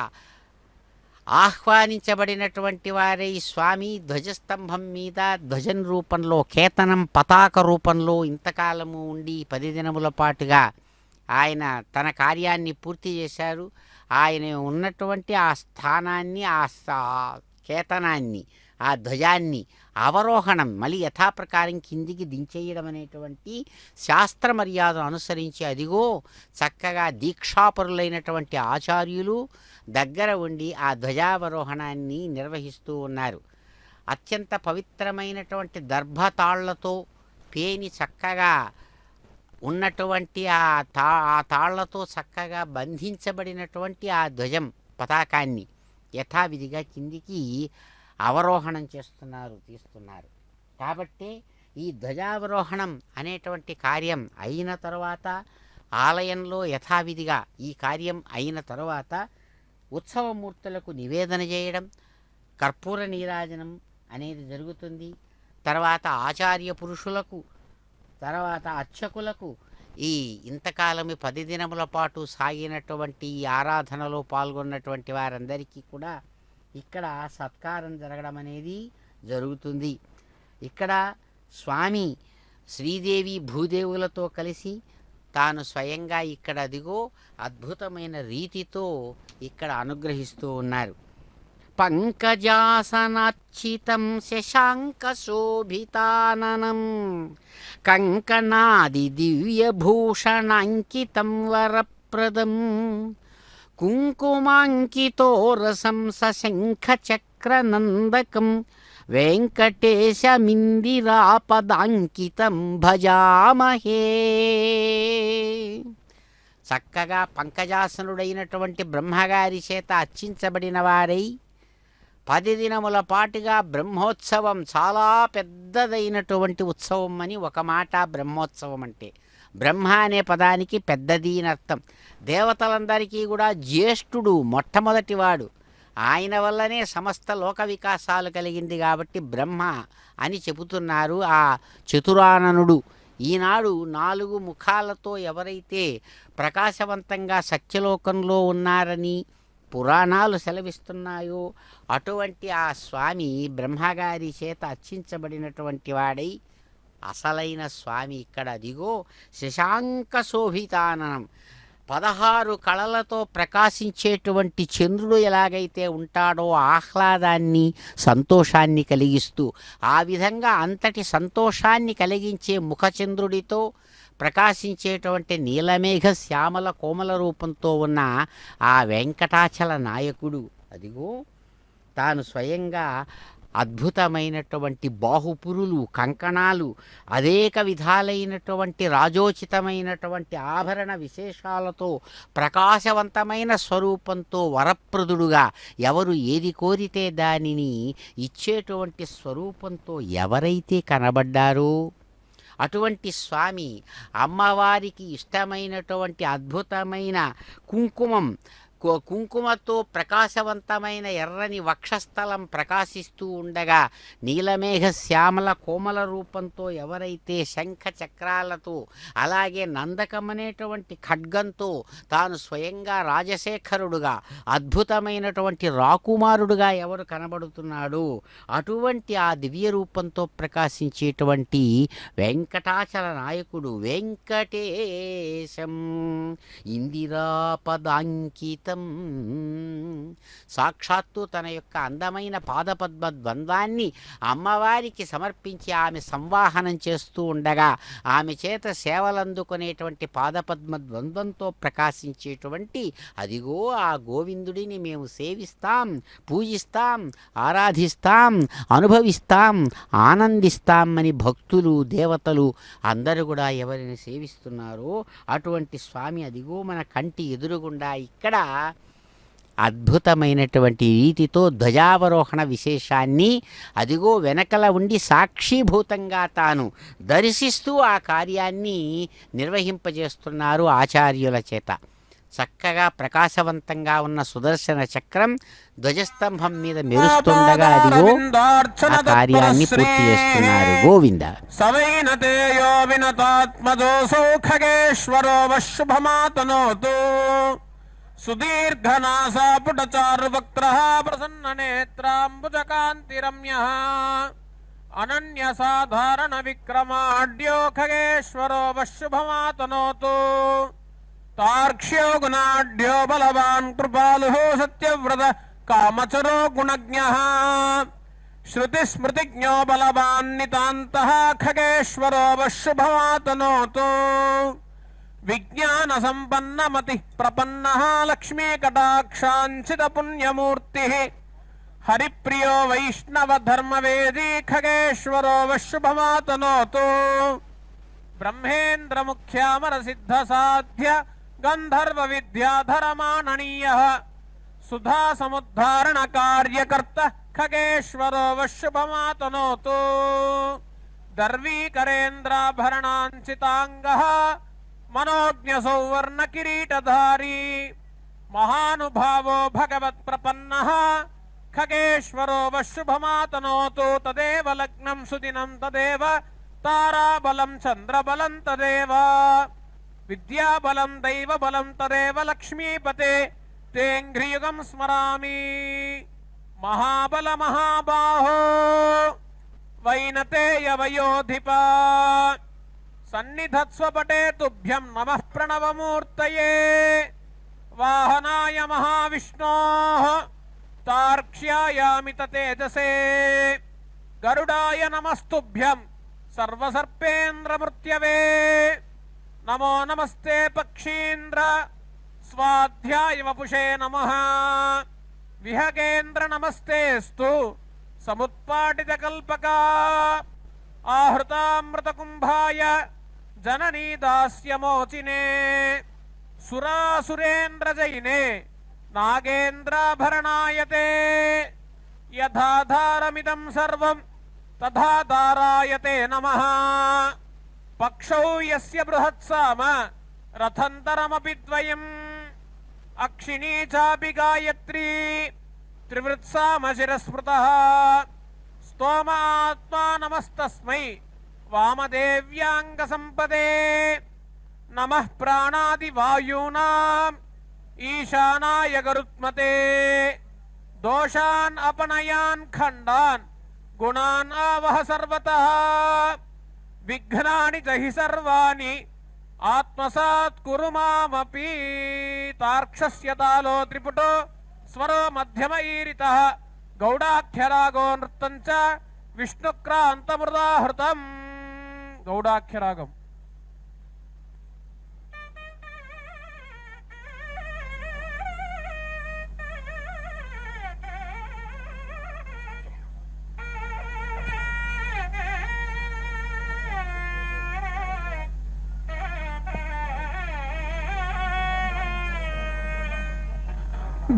ఆహ్వానించబడినటువంటి వారే ఈ స్వామి ధ్వజస్తంభం మీద ధ్వజం రూపంలో కేతనం పతాక రూపంలో ఇంతకాలము ఉండి 10 దినముల పాటుగా ఆయన తన కార్యాన్ని పూర్తి చేశారు. ఆయన ఉన్నటువంటి ఆ స్థానాన్ని ఆ కేతనాన్ని ఆ ధ్వజాన్ని అవరోహణం మళ్ళీ యథాప్రకారం కిందికి దించేయడం అనేటువంటి శాస్త్ర మర్యాదను అనుసరించి అదిగో చక్కగా దీక్షాపరులైనటువంటి ఆచార్యులు దగ్గర ఉండి ఆ ధ్వజావరోహణాన్ని నిర్వహిస్తూ ఉన్నారు. అత్యంత పవిత్రమైనటువంటి దర్భతాళ్లతో పేని చక్కగా ఉన్నటువంటి ఆ తాళ్లతో చక్కగా బంధించబడినటువంటి ఆ ధ్వజం పతాకాన్ని యథావిధిగా కిందికి అవరోహణం తీస్తున్నారు. కాబట్టి ఈ ధ్వజావరోహణం అనేటువంటి కార్యం అయిన తర్వాత ఆలయంలో యథావిధిగా ఈ కార్యం అయిన తర్వాత ఉత్సవమూర్తులకు నివేదన చేయడం, కర్పూర నీరాజనం అనేది జరుగుతుంది. తర్వాత ఆచార్య పురుషులకు, తర్వాత అర్చకులకు ఈ ఇంతకాలము 10 దినముల పాటు సాగినటువంటి ఈ ఆరాధనలో పాల్గొన్నటువంటి వారందరికీ కూడా ఇక్కడ సత్కారం జరగడం అనేది జరుగుతుంది. ఇక్కడ స్వామి శ్రీదేవి భూదేవులతో కలిసి తాను స్వయంగా ఇక్కడ అదిగో అద్భుతమైన రీతితో ఇక్కడ అనుగ్రహిస్తూ ఉన్నారు. పంకజాసనార్చితం శశాంకశోభితాననం కంకణాది దివ్యభూషణాంకితం వరప్రదం కుంకుమాంకితోరసం సశంఖచక్రనందకం వెంకటేశమిందిరాపదాంకితం భజామహే. చక్కగా పంకజాసనుడైనటువంటి బ్రహ్మగారి చేత అర్చించబడిన వారై 10 దినముల పాటుగా బ్రహ్మోత్సవం, చాలా పెద్దదైనటువంటి ఉత్సవం అని ఒక మాట. బ్రహ్మోత్సవం అంటే బ్రహ్మ అనే పదానికి పెద్దది అని అర్థం. దేవతలందరికీ కూడా జ్యేష్ఠుడు, మొట్టమొదటివాడు. ఆయన వల్లనే సమస్త లోక వికాసాలు కలిగింది కాబట్టి బ్రహ్మ అని చెబుతున్నారు ఆ చతురాననుడు. ఈనాడు 4 ముఖాలతో ఎవరైతే ప్రకాశవంతంగా సత్యలోకంలో ఉన్నారని పురాణాలు సెలవిస్తున్నాయో అటువంటి ఆ స్వామి బ్రహ్మగారి చేత అర్చించబడినటువంటి వాడై అసలైన స్వామి ఇక్కడ అదిగో శశాంక శోభితాననం, 16 కళలతో ప్రకాశించేటువంటి చంద్రుడు ఎలాగైతే ఉంటాడో ఆహ్లాదాన్ని, సంతోషాన్ని కలిగిస్తూ, ఆ విధంగా అంతటి సంతోషాన్ని కలిగించే ముఖచంద్రుడితో ప్రకాశించేటువంటి నీలమేఘ శ్యామల కోమల రూపంతో ఉన్న ఆ వెంకటాచల నాయకుడు అదిగో తాను స్వయంగా అద్భుతమైనటువంటి బాహుపురులు, కంకణాలు, అనేక విధాలైనటువంటి రాజోచితమైనటువంటి ఆభరణ విశేషాలతో ప్రకాశవంతమైన స్వరూపంతో వరప్రదుడుగా ఎవరు ఏది కోరితే దానిని ఇచ్చేటువంటి స్వరూపంతో ఎవరైతే కనబడ్డారో అటువంటి స్వామి అమ్మవారికి ఇష్టమైనటువంటి అద్భుతమైన కుంకుమతో ప్రకాశవంతమైన ఎర్రని వక్షస్థలం ప్రకాశిస్తూ ఉండగా నీలమేఘ శ్యామల కోమల రూపంతో ఎవరైతే శంఖ చక్రాలతో అలాగే నందకమనేటువంటి ఖడ్గంతో తాను స్వయంగా రాజశేఖరుడుగా అద్భుతమైనటువంటి రాకుమారుడుగా ఎవరు కనబడుతున్నాడో అటువంటి ఆ దివ్య రూపంతో ప్రకాశించేటువంటి వెంకటాచల నాయకుడు వెంకటేశం ఇందిరాపదాంకిత సాక్షాత్తు తన యొక్క అందమైన పాదపద్మ ద్వంద్వాన్ని అమ్మవారికి సమర్పించి ఆమె సంవాహనం చేస్తూ ఉండగా ఆమె చేత సేవలందుకునేటువంటి పాదపద్మ ద్వంద్వంతో ప్రకాశించేటువంటి అదిగో ఆ గోవిందుడిని మేము సేవిస్తాం, పూజిస్తాం, ఆరాధిస్తాం, అనుభవిస్తాం, ఆనందిస్తాం అని భక్తులు, దేవతలు అందరూ కూడా ఎవరిని సేవిస్తున్నారో అటువంటి స్వామి అదిగో మన కంటి ఎదురుగుండా ఇక్కడ అద్భుతమైనటువంటి రీతితో ధ్వజావరోహణ విశేషాన్ని అదిగో వెనకల ఉండి సాక్షిభూతంగా తాను దర్శిస్తూ ఆ కార్యాన్ని నిర్వహింపజేస్తున్నారు ఆచార్యుల చేత. చక్కగా ప్రకాశవంతంగా ఉన్న సుదర్శన చక్రం ధ్వజస్తంభం మీద మెరుస్తుండగా అదిగో ఆ కార్యాన్ని పూర్తి చేస్తున్నారు. గోవింద సవైనతేయో వినతాత్మజోసౌ ఖగేశ్వరో వశుభమాతనోతు సుదీర్ఘనాసాపుటచారువక్త్రః ప్రసన్ననేత్రాంబుజకాంతిరమ్యః అనన్యసాధారణ విక్రమాఢ్యో ఖగేశ్వరో వశుభమాతనోతు తార్క్ష్యో గుణాఢ్యో బలవాన్ కృపాలుః సత్యవ్రత కామచరో గుణజ్ఞః శృతిస్మృతిజ్ఞో బలవాన్ నితాంతః ఖగేశ్వరో వశుభమాతనోతు విజ్ఞాన సంపన్నమతి ప్రపన్నః లక్ష్మీ కటాక్షాంచిత పుణ్యమూర్తిః హరిప్రియో వైష్ణవ ధర్మవేదీ ఖగేశ్వరో వశుభమాతనోతు బ్రహ్మేంద్ర ముఖ్యామర సిద్ధ సాధ్య గంధర్వ విద్యాధరమాననీయః సుధా సముద్ధారణ కార్యకర్త ఖగేశ్వరో వశుభమాతనోతు దర్వీకరేంద్రాభరణాంచితాంగః మనోజ్ఞ సౌవర్ణ కిరీటధారీ महानुभावो भगवत्प्रपन्नः खगेश्वरो वशुभमातनोतु तदेव लग्नं सुदिनं तदेव ताराबलं चन्द्रबलं तदेव विद्याबलं दैवबलं तदेव लक्ष्मीपते तेऽङ्घ्रियुगं स्मरामि महाबल महाबाहो वैनतेयवयोधिप सन्निधत्स्वपटे तुभ्यं नमः प्रणवमूर्तये वाहनाय महाविष्णोः तार्क्ष्यायामित तेजसे गरुडाय नमस्तुभ्यं सर्वसर्पेन्द्रमृत्यवे नमो नमस्ते पक्षीन्द्र स्वाध्याय वपुषे नमः विहगेन्द्र नमस्तेस्तु समुत्पाटितकल्पका आहृतामृतकुम्भाय जननी दास्यमोचिने सुरासुरेन्द्रजैने नागेन्द्राभरणायते यथाधारमिदं सर्वं तथा धारायते नमः पक्षौ यस्य बृहत्साम रथन्तरमपि द्वयम् अक्षिणी चापि गायत्री त्रिवृत्साम शिरस्मृतः स्तोमात्मा नमस्तस्मै वामदेव्याङ्गसम्पदे नमः प्राणादिवायूनाम् ईशानाय गरुत्मते दोषान् अपनयान् खण्डान् गुणान् आवह सर्वतः विघ्नानि च हि सर्वाणि आत्मसात् कुरु मामपि तार्क्षस्य तालो त्रिपुटो स्वरो मध्यम ईरितः गौडाख्यरागो नृत्तं च विष्णुक्रान्तमृदाहृतम् गौडाख्यरागम्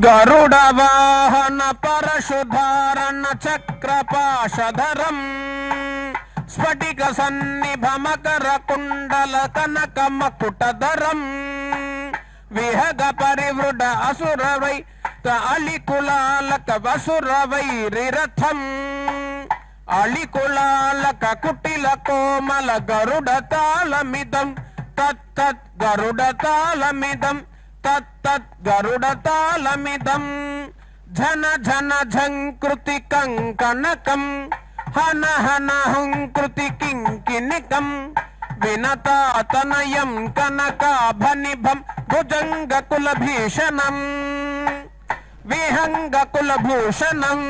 गरुड़ वाहन परशुधारण चक्रपाशधरम् स्फटिक सन्निभ मकर कुंडल कनक मकुटधरम् विहग परिवृड असुर वै अलिकुलालक वसुर वैरिरथम् अलिकुलालक कुटिल कोमल गरुड तालमिदं तत्तत् गरुड तालमिदं तत्तत् गरुडतालमिदं झन झन झंकृति कंकणकं हन हन हुंकृति किंकिनिकं विनता तनयं कनकाभनिभं भुजंगकुलभीषणं विहंगकुलभूषणं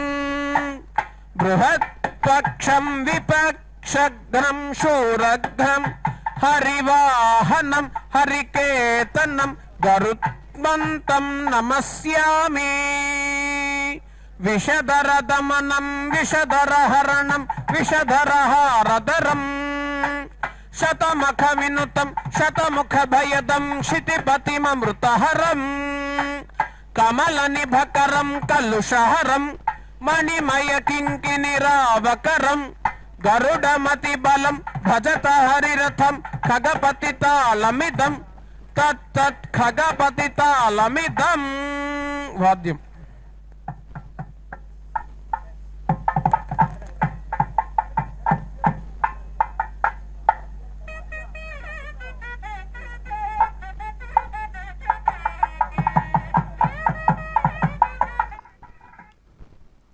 बृहत्पक्षं विपक्षघ्नं शूरघ्नं हरिवाहनं हरिकेतनं गरुत्मन्तं नमस्यामि विषधर दमनं विषधर हरणं विषधर हारधरं शतमुख विनुतं शतमुख भयदं क्षितिपतिममृतहरं कमल निभकरं कलुषहरं मणिमय किंकिनिरावकरं गरुडमति बलं भजत हरिरथं खगपति तालमिदं तत्तत् खगपति तालमिदं वाद्यम्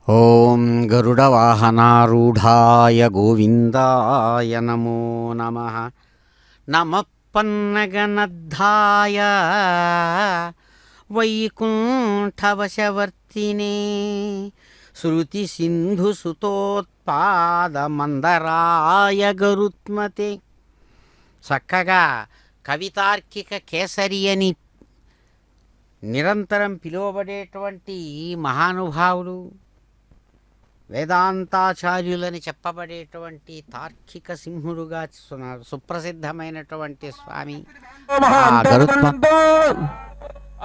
ఓం గరుడవాహనారూఢాయ గోవిందాయ నమో నమః నమః పన్నగనద్ధాయ వైకుంఠవశవర్తినే శృతి సింధు సుతోత్పాద మందరాయ గరుత్మతే. చక్కగా కవితార్కిక కేసరి అని నిరంతరం పిలువబడేటువంటి మహానుభావులు, వేదాంతాచార్యులని చెప్పబడేటువంటి తార్కిక సింహుడుగా సుప్రసిద్ధమైనటువంటి స్వామి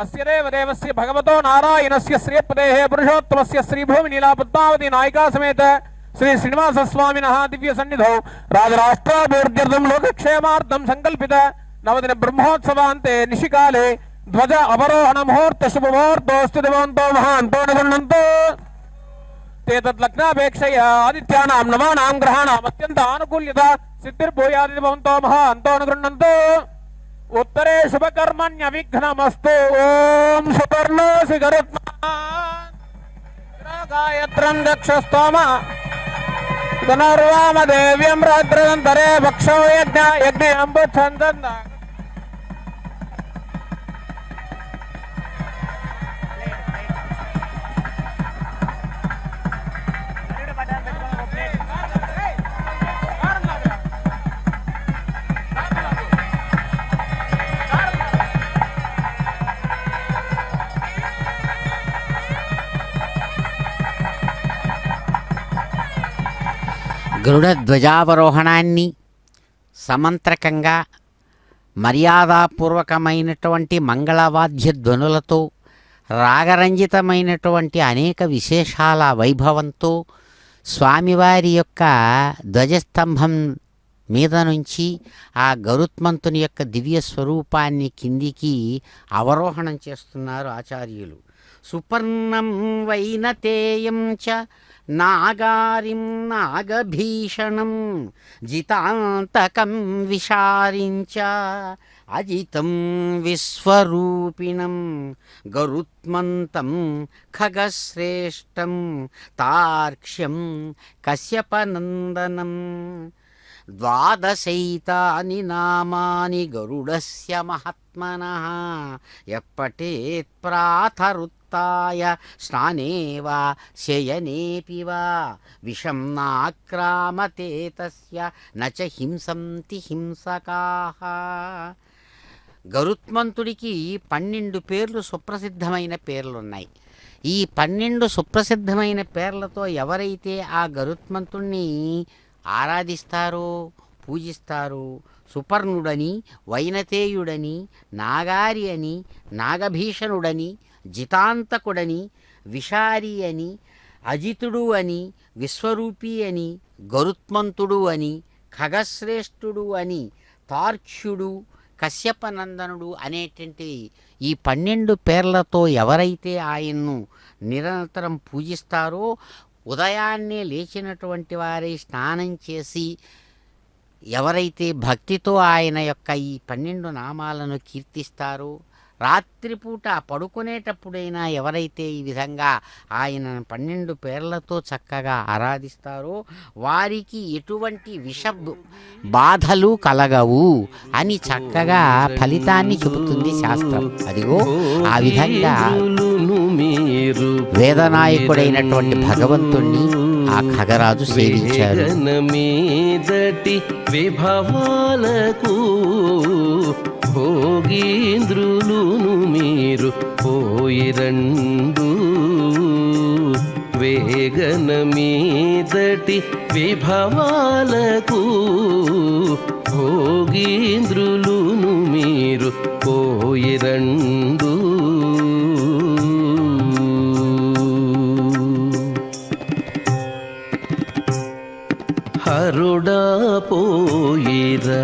అస్య దేవదేవస్య భగవతో నారాయణస్య శ్రీపదేః పురుషోత్తమస్య శ్రీభూమి నీలా పద్మావతి నాయికా సమేత శ్రీ శ్రీనివాస స్వామినః దివ్య సన్నిధౌ రాజరాష్ట్రాభివృద్ధ్యర్థం లోకక్షేమార్థం సంకల్పిత నవదిన బ్రహ్మోత్సవాంతే నిశికాలే ధ్వజ అవరోహణ ముహూర్త శుభముహూర్తోస్తు దివంతో మహాంతో నిగృహంతో ते तद्लग्नापेक्षया आदित्यानां नवानां ग्रहाणाम् अत्यन्त आनुकूल्यता सिद्धिर्भूयादिति भवन्तो महान्तो अनुगृह्णन्तु उत्तरे शुभकर्मण्य विघ्नमस्तु ओम सुपर्णोऽसि गरुत्मा गायत्रं दक्षस्तोम पुनर्वाम देव्यं रात्रदन्तरे भक्षो यज्ञ अम्बुच्छन्दन् గరుడ ధ్వజావరోహణాన్ని సమంత్రకంగా మర్యాదాపూర్వకమైనటువంటి మంగళవాద్య ధ్వనులతో రాగరంజితమైనటువంటి అనేక విశేషాల వైభవంతో స్వామివారి యొక్క ధ్వజస్తంభం మీద నుంచి ఆ గరుత్మంతుని యొక్క దివ్య స్వరూపాన్ని కిందికి అవరోహణం చేస్తున్నారు ఆచార్యులు. సుపర్ణం వైనతేయం చ నాగారిం నాగభీషణం జితాంతకం విశారించ అజితం విశ్వరూపిణం గరుత్మంతం ఖగశ్రేష్టం తార్క్ష్యం కశ్యపనందనం ద్వాదశైతాని నామాని గరుడస్య మహాత్మనః యప్పటేత్ ప్రాతరుత్తాయ స్నానే వా శయనేపి వా విషం నాక్రామతే తస్య నచ హింసంతి హింసకాః. గరుత్మంతుడికి 12 పేర్లు సుప్రసిద్ధమైన పేర్లున్నాయి. ఈ 12 సుప్రసిద్ధమైన పేర్లతో ఎవరైతే ఆ గరుత్మంతుణ్ణి ఆరాధిస్తారో పూజిస్తారో సుపర్ణుడని, వైనతేయుడని, నాగారి అని, నాగభీషణుడని, జితాంతకుడని, విషారి అని, అజితుడు అని, విశ్వరూపి అని, గరుత్మంతుడు అని, ఖగశ్రేష్ఠుడు అని, తార్క్ష్యుడు, కశ్యపనందనుడు అనేటువంటి ఈ 12 పేర్లతో ఎవరైతే ఆయన్ను నిరంతరం పూజిస్తారో ఉదయాన్నే లేచినటువంటి వారై స్నానం చేసి ఎవరైతే భక్తితో ఆయన యొక్క ఈ 12 నామాలను కీర్తిస్తారో రాత్రిపూట పడుకునేటప్పుడైనా ఎవరైతే ఈ విధంగా ఆయన 12 పేర్లతో చక్కగా ఆరాధిస్తారో వారికి ఎటువంటి విష బాధలు కలగవు అని చక్కగా ఫలితాన్ని చెబుతుంది శాస్త్రం. అదిగో ఆ విధంగా వేదనాయకుడైనటువంటి భగవంతుణ్ణి ఆ ఖగరాజు సేవించారు. విభవాలకు భోగీంద్రులును మీరు పోయిరండు వేగన మీదటి విభవాలకు భోగీంద్రులును మీరు పోయిరండు హరుడా పోయిరా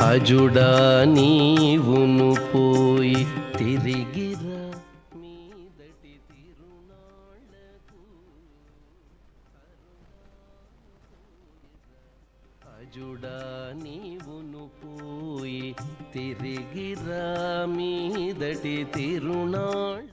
అజుడా నీవును పోయి తిరిగిరా మీదటి తిరునాళ్లకు అజుడా నీవును పోయి తిరిగిరా మీదటి తిరునాళ్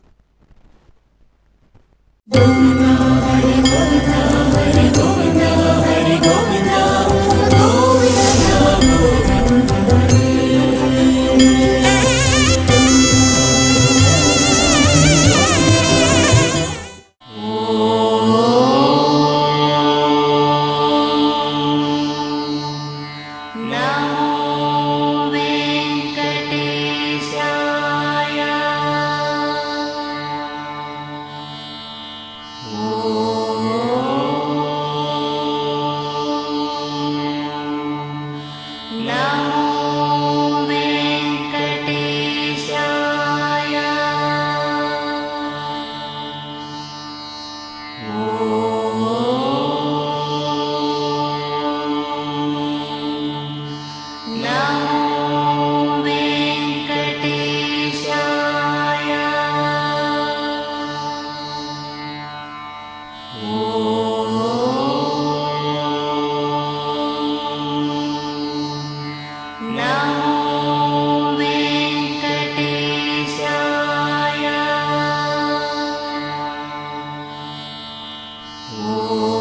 ఓం